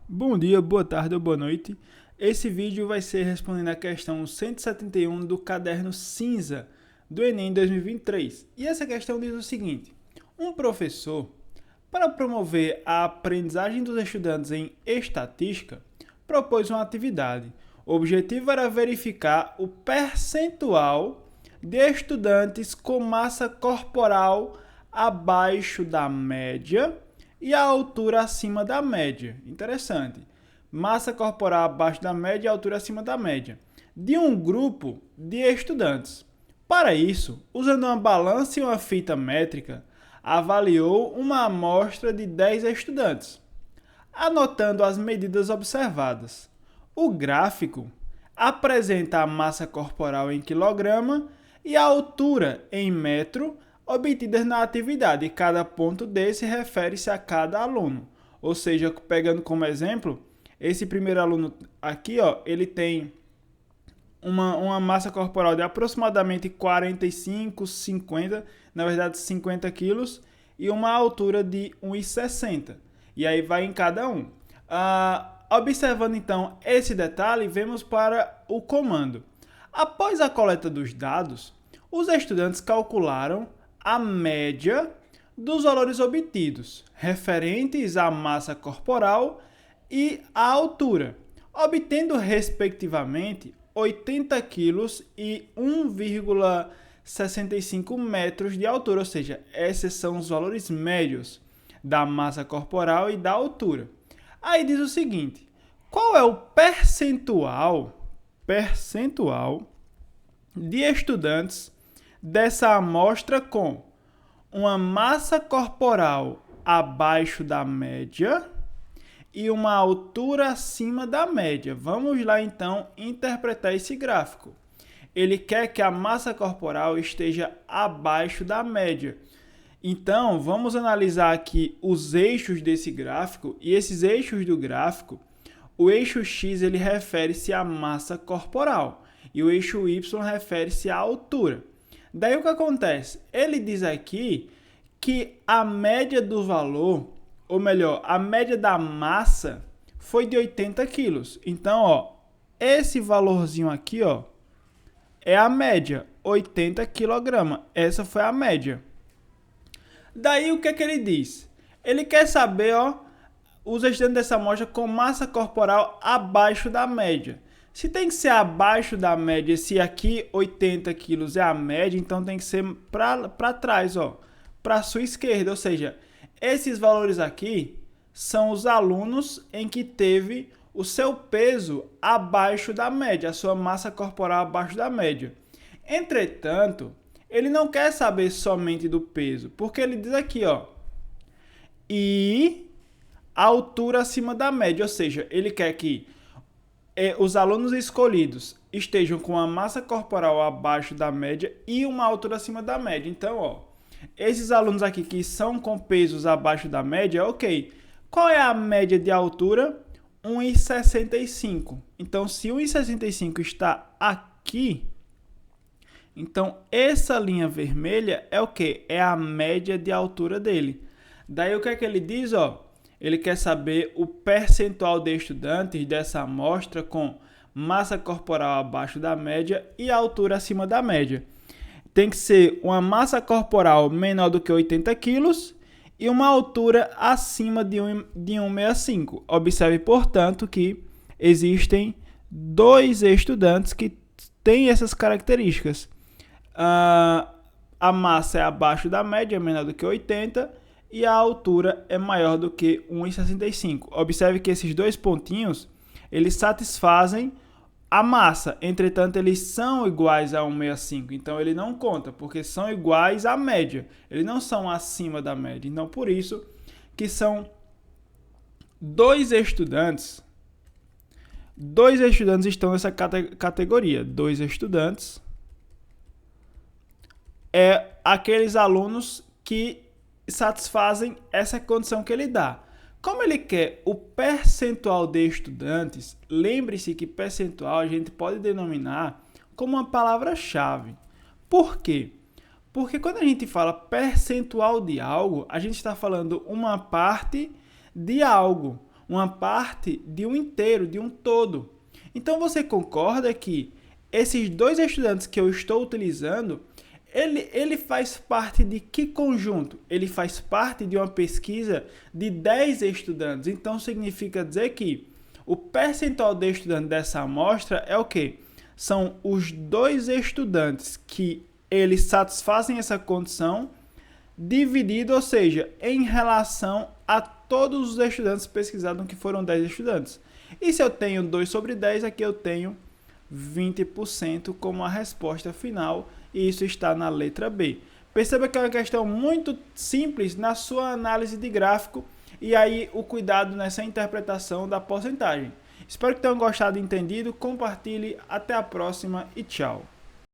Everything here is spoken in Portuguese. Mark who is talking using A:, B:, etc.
A: Bom dia, boa tarde ou boa noite. Esse vídeo vai ser respondendo a questão 171 do caderno cinza do Enem 2023. E essa questão diz o seguinte: um professor, para promover a aprendizagem dos estudantes em estatística, propôs uma atividade. O objetivo era verificar o percentual de estudantes com massa corporal abaixo da média e a altura acima da média. Interessante. Massa corporal abaixo da média e altura acima da média. De um grupo de estudantes. Para isso, usando uma balança e uma fita métrica, avaliou uma amostra de 10 estudantes, anotando as medidas observadas. O gráfico apresenta a massa corporal em quilograma e a altura em metro obtidas na atividade. Cada ponto desse refere-se a cada aluno. Ou seja, pegando como exemplo, esse primeiro aluno aqui, ele tem uma massa corporal de aproximadamente 45, 50, na verdade 50 quilos, e uma altura de 1,60. E aí vai em cada um. Observando então esse detalhe, vemos para o comando. Após a coleta dos dados, os estudantes calcularam a média dos valores obtidos, referentes à massa corporal e à altura, obtendo respectivamente 80 quilos e 1,65 metros de altura, ou seja, esses são os valores médios da massa corporal e da altura. Aí diz o seguinte: qual é o percentual de estudantes dessa amostra com uma massa corporal abaixo da média e uma altura acima da média? Vamos lá então interpretar esse gráfico. Ele quer que a massa corporal esteja abaixo da média. Então, vamos analisar aqui os eixos desse gráfico, e esses eixos do gráfico, o eixo X ele refere-se à massa corporal e o eixo Y refere-se à altura. Daí o que acontece? Ele diz aqui que a média do valor, ou melhor, a média da massa foi de 80 quilos. Então, esse valorzinho aqui, é a média, 80 kg. Essa foi a média. Daí o que ele diz? Ele quer saber, os estudantes dessa amostra com massa corporal abaixo da média. Se tem que ser abaixo da média, se aqui 80 quilos é a média, então tem que ser para trás, para a sua esquerda. Ou seja, esses valores aqui são os alunos em que teve o seu peso abaixo da média, a sua massa corporal abaixo da média. Entretanto, ele não quer saber somente do peso, porque ele diz aqui, e a altura acima da média, ou seja, ele quer que os alunos escolhidos estejam com a massa corporal abaixo da média e uma altura acima da média. Então, esses alunos aqui que são com pesos abaixo da média, ok. Qual é a média de altura? 1,65. Então, se 1,65 está aqui, então essa linha vermelha é o quê? É a média de altura dele. Daí o que é que ele diz? Ele quer saber o percentual de estudantes dessa amostra com massa corporal abaixo da média e altura acima da média. Tem que ser uma massa corporal menor do que 80 quilos e uma altura acima de 1,65. Observe, portanto, que existem 2 estudantes que têm essas características. A massa é abaixo da média, menor do que 80, e a altura é maior do que 1,65. Observe que esses 2 pontinhos, eles satisfazem a massa, entretanto, eles são iguais a 1,65, então ele não conta, porque são iguais à média, eles não são acima da média. Então, por isso que são 2 estudantes estão nessa categoria. 2 estudantes é aqueles alunos que satisfazem essa condição que ele dá. Como ele quer o percentual de estudantes, lembre-se que percentual a gente pode denominar como uma palavra-chave. Por quê? Porque quando a gente fala percentual de algo, a gente está falando uma parte de algo. uma parte de um inteiro, de um todo. Então você concorda que esses dois estudantes que eu estou utilizando, ele faz parte de que conjunto? Ele faz parte de uma pesquisa de 10 estudantes. Então significa dizer que o percentual de estudantes dessa amostra é o quê? São os dois estudantes que eles satisfazem essa condição dividido, ou seja, em relação a todos os estudantes pesquisados, que foram 10 estudantes. E se eu tenho 2 sobre 10, aqui eu tenho 20% como a resposta final, e isso está na letra B. Perceba que é uma questão muito simples na sua análise de gráfico, e aí o cuidado nessa interpretação da porcentagem. Espero que tenham gostado e entendido, compartilhe, até a próxima e tchau.